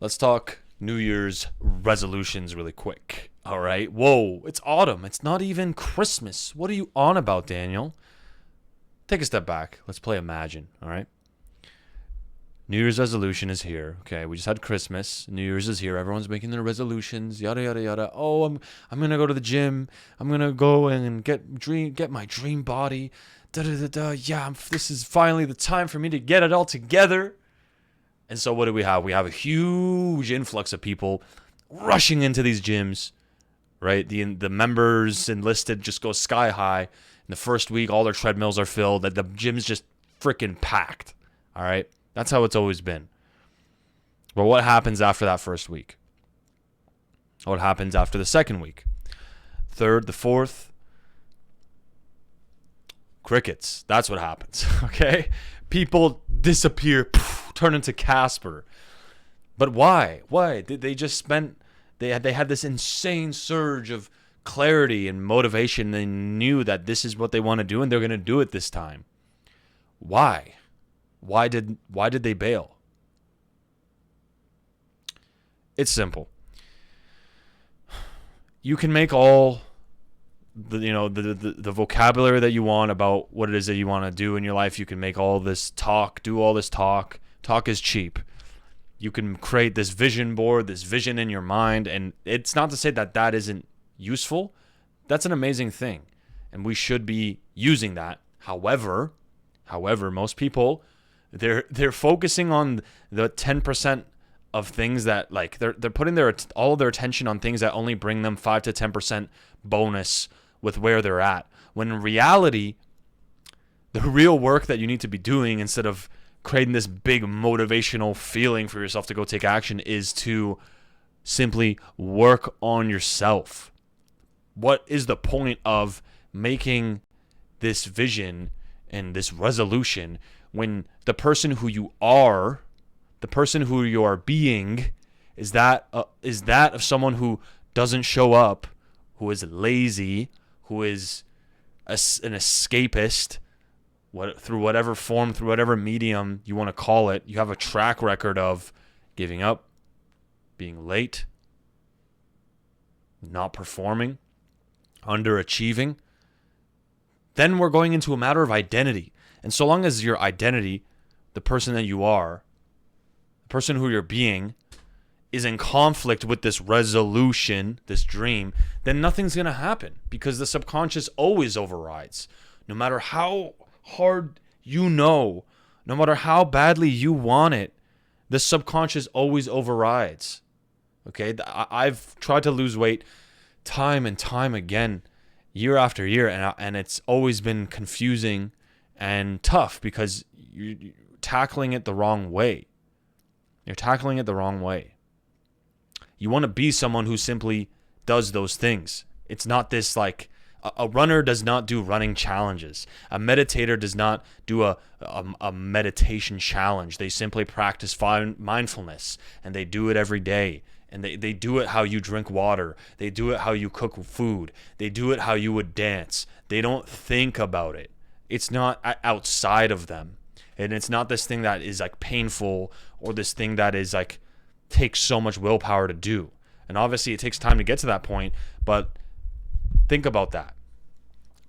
Let's talk New Year's resolutions really quick. All right. Whoa, it's autumn. It's not even Christmas. What are you on about, Daniel? Take a step back. Let's play Imagine. All right. New Year's resolution is here. Okay, we just had Christmas. New Year's is here. Everyone's making their resolutions. Yada yada yada. Oh, I'm gonna go to the gym. I'm gonna go and get my dream body. Da da da da. Yeah, this is finally the time for me to get it all together. And so what do we have? We have a huge influx of people rushing into these gyms, right? The members enlisted just go sky high. In the first week, all their treadmills are filled. The gym's just freaking packed. All right? That's how it's always been. But what happens after that first week? What happens after the second week? Third, the fourth? Crickets. That's what happens, okay? People disappear, turn into Casper. But why? Why? They just spent, they had this insane surge of clarity and motivation. They knew that this is what they want to do and they're going to do it this time. Why? Why did they bail? It's simple. You can make all the vocabulary that you want about what it is that you want to do in your life. You can make all this talk, do all this talk. Talk is cheap. You can create this vision board, this vision in your mind, and it's not to say that that isn't useful. That's an amazing thing, and we should be using that. However, most people they're focusing on the 10% of things that, like, they're putting all of their attention on things that only bring them 5 to 10% bonus with where they're at. When in reality, the real work that you need to be doing, instead of creating this big motivational feeling for yourself to go take action, is to simply work on yourself. What is the point of making this vision and this resolution when the person who you are, the person who you are being, is that of someone who doesn't show up, who is lazy, who is an escapist, through whatever form, through whatever medium you want to call it? You have a track record of giving up, being late, not performing, underachieving. Then we're going into a matter of identity. And so long as your identity, the person that you are, the person who you're being, is in conflict with this resolution, this dream, then nothing's going to happen, because the subconscious always overrides. No matter how hard no matter how badly you want it, the subconscious always overrides. Okay? I've tried to lose weight time and time again, year after year, and it's always been confusing and tough because you're tackling it the wrong way. You're tackling it the wrong way. You want to be someone who simply does those things. It's not this, like, a runner does not do running challenges. A meditator does not do a meditation challenge. They simply practice mindfulness, and they do it every day. And they do it how you drink water. They do it how you cook food. They do it how you would dance. They don't think about it. It's not outside of them. And it's not this thing that is, like, painful, or this thing that is, like, takes so much willpower to do. And obviously it takes time to get to that point, but think about that,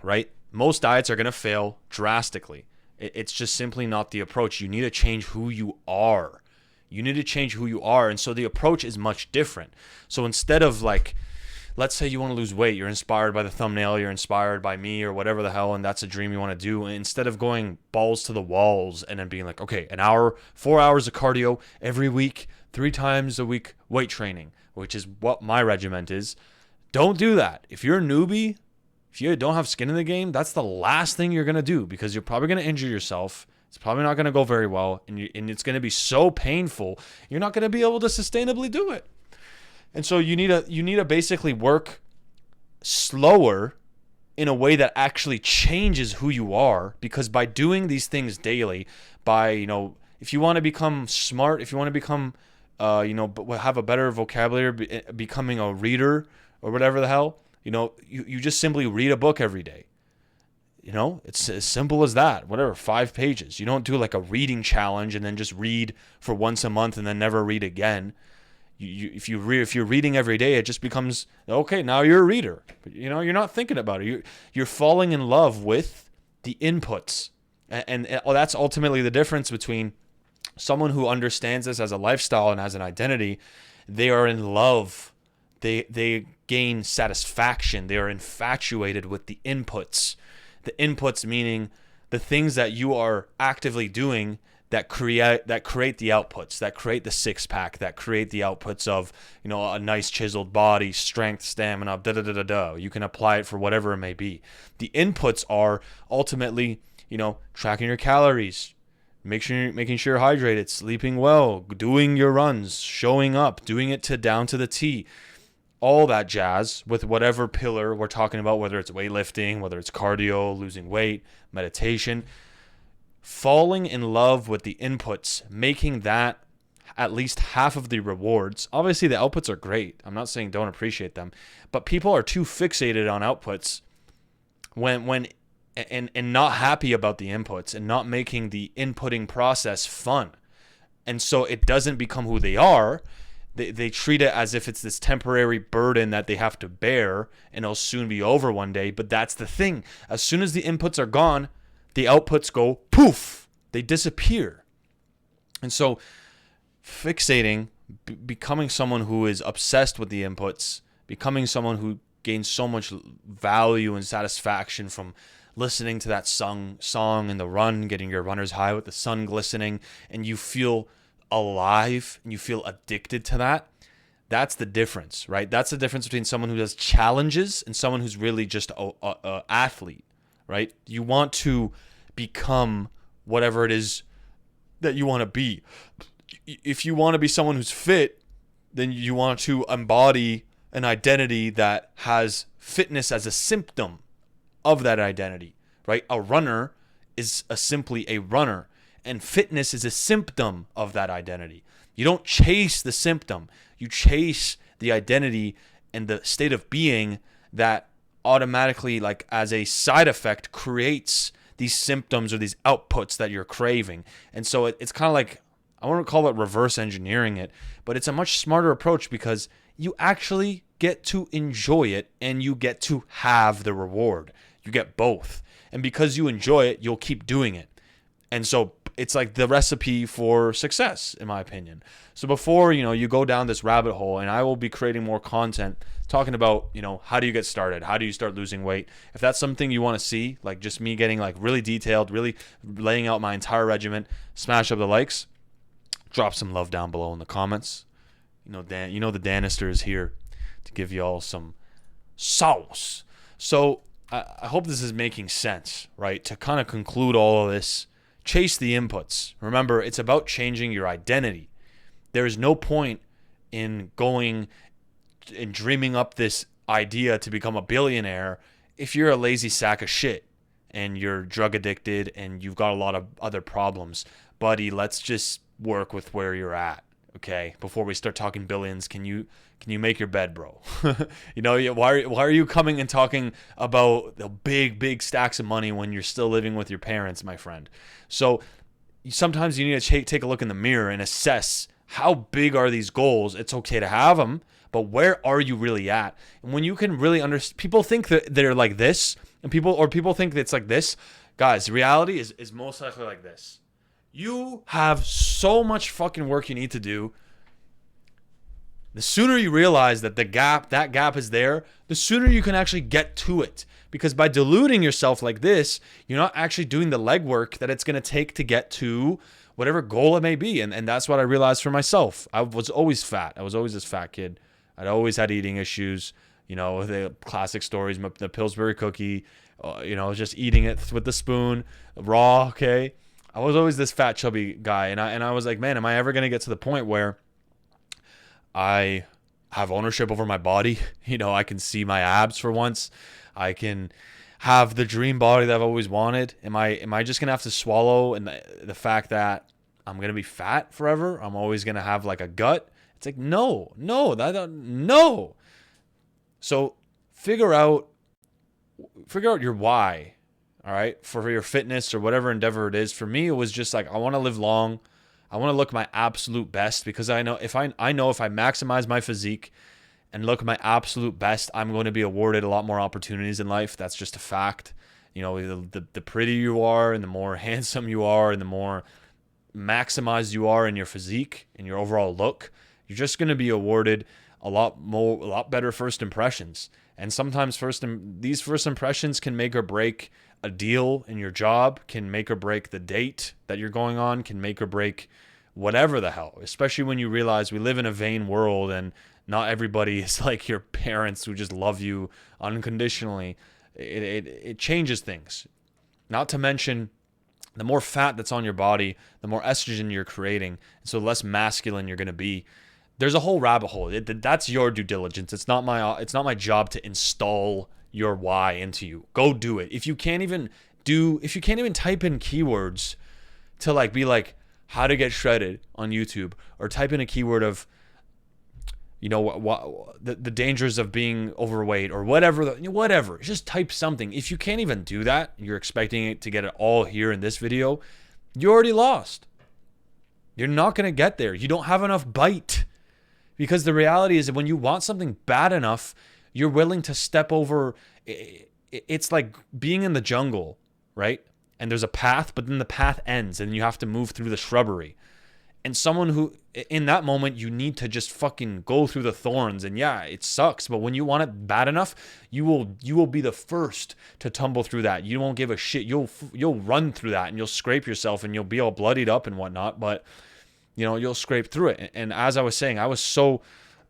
right? Most diets are going to fail drastically. It's just simply not the approach. You need to change who you are. You need to change who you are. And so the approach is much different. So instead of, like, let's say you want to lose weight, you're inspired by the thumbnail, you're inspired by me or whatever the hell, and that's a dream you want to do. And instead of going balls to the walls and then being like, okay, 4 hours of cardio every week, 3 times a week weight training, which is what my regiment is. Don't do that. If you're a newbie, if you don't have skin in the game, that's the last thing you're going to do, because you're probably going to injure yourself. It's probably not going to go very well, and it's going to be so painful, you're not going to be able to sustainably do it. And so you need to basically work slower in a way that actually changes who you are, because by doing these things daily, by, if you want to become smart, if you want to become have a better vocabulary, becoming a reader or whatever the hell, you just simply read a book every day. It's as simple as that. Whatever, 5 pages. You don't do like a reading challenge and then just read for once a month and then never read again. if you're reading every day, it just becomes okay. Now you're a reader. You're not thinking about it. You're falling in love with the inputs, and that's ultimately the difference between someone who understands this as a lifestyle and as an identity. They are in love. They gain satisfaction. They are infatuated with the inputs. The inputs meaning the things that you are actively doing that create the outputs, that create the six pack, that create the outputs of, a nice chiseled body, strength, stamina, You can apply it for whatever it may be. The inputs are ultimately, tracking your calories, making sure you're hydrated, sleeping well, doing your runs, showing up, doing it down to the T. All that jazz with whatever pillar we're talking about, whether it's weightlifting, whether it's cardio, losing weight, meditation. Falling in love with the inputs, making that at least half of the rewards. Obviously, the outputs are great. I'm not saying don't appreciate them, but people are too fixated on outputs and not happy about the inputs and not making the inputting process fun. And so it doesn't become who they are. They treat it as if it's this temporary burden that they have to bear and it'll soon be over one day. But that's the thing. As soon as the inputs are gone, the outputs go poof. They disappear. And so fixating, becoming someone who is obsessed with the inputs, becoming someone who gains so much value and satisfaction from listening to that song in the run, getting your runner's high with the sun glistening, and you feel alive and you feel addicted to that. That's the difference, right? That's the difference between someone who does challenges and someone who's really just a athlete, right? You want to become whatever it is that you want to be. If you want to be someone who's fit, then you want to embody an identity that has fitness as a symptom of that identity, right? A runner is simply a runner, and fitness is a symptom of that identity. You don't chase the symptom. You chase the identity and the state of being that automatically, like as a side effect, creates these symptoms or these outputs that you're craving. And so it's kind of like, I wouldn't call it reverse engineering it, but it's a much smarter approach because you actually get to enjoy it and you get to have the reward. You get both. And because you enjoy it, you'll keep doing it. And so it's like the recipe for success, in my opinion. So before, you go down this rabbit hole, and I will be creating more content talking about, how do you get started? How do you start losing weight? If that's something you want to see, like just me getting like really detailed, really laying out my entire regimen, smash up the likes, drop some love down below in the comments. The Danister is here to give you all some sauce. So I hope this is making sense, right? To kind of conclude all of this, chase the inputs. Remember, it's about changing your identity. There is no point in going and dreaming up this idea to become a billionaire if you're a lazy sack of shit and you're drug addicted and you've got a lot of other problems. Buddy, let's just work with where you're at, okay? Before we start talking billions, can you make your bed, bro? Why are you coming and talking about the big stacks of money when you're still living with your parents, my friend? So sometimes you need to take a look in the mirror and assess how big are these goals. It's okay to have them, but where are you really at? And when you can really understand, people think that they're like this, and people think that it's like this. Guys, reality is most likely like this. You have so much fucking work you need to do. The sooner you realize that that gap is there, the sooner you can actually get to it. Because by deluding yourself like this, you're not actually doing the legwork that it's going to take to get to whatever goal it may be. And that's what I realized for myself. I was always fat. I was always this fat kid. I'd always had eating issues. The classic stories, the Pillsbury cookie, just eating it with the spoon, raw, okay? I was always this fat, chubby guy. And I was like, man, am I ever going to get to the point where I have ownership over my body? I can see my abs for once. I can have the dream body that I've always wanted. Am I just gonna have to swallow and the fact that I'm gonna be fat forever? I'm always gonna have like a gut. It's like no. So figure out your why. All right, for your fitness or whatever endeavor it is. For me, it was just like I want to live long. I want to look my absolute best, because I know if I maximize my physique and look my absolute best, I'm going to be awarded a lot more opportunities in life. That's just a fact. You know, the prettier you are and the more handsome you are and the more maximized you are in your physique and your overall look, you're just going to be awarded a lot better first impressions. And sometimes these first impressions can make or break a deal in your job, can make or break the date that you're going on, can make or break whatever the hell, especially when you realize we live in a vain world and not everybody is like your parents who just love you unconditionally. It changes things. Not to mention, the more fat that's on your body, the more estrogen you're creating, and so the less masculine you're going to be. There's a whole rabbit hole. That's your due diligence. It's not my job to install your why into you. Go do it. If you can't even type in keywords to like be like how to get shredded on YouTube, or type in a keyword of, you know, what the dangers of being overweight, or whatever. Just type something. If you can't even do that, you're expecting it to get it all here in this video, you already lost. You're not going to get there. You don't have enough bite. Because the reality is that when you want something bad enough, you're willing to step over. It's like being in the jungle, right? And there's a path, but then the path ends and you have to move through the shrubbery. And someone who, in that moment, you need to just fucking go through the thorns. And yeah, it sucks. But when you want it bad enough, you will be the first to tumble through that. You won't give a shit. You'll run through that and you'll scrape yourself and you'll be all bloodied up and whatnot. But you know, you'll scrape through it. And as I was saying, I was so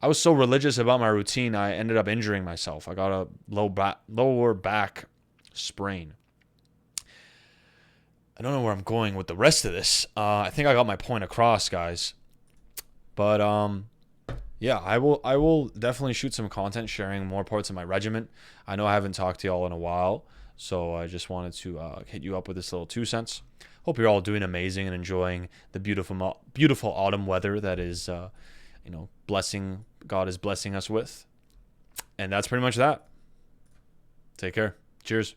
religious about my routine, I ended up injuring myself. I got a lower back sprain. I don't know where I'm going with the rest of this. I think I got my point across, guys. But yeah, I will definitely shoot some content sharing more parts of my regimen. I know I haven't talked to y'all in a while, so I just wanted to hit you up with this little 2 cents. Hope you're all doing amazing and enjoying the beautiful autumn weather that is, God is blessing us with. And that's pretty much that. Take care. Cheers.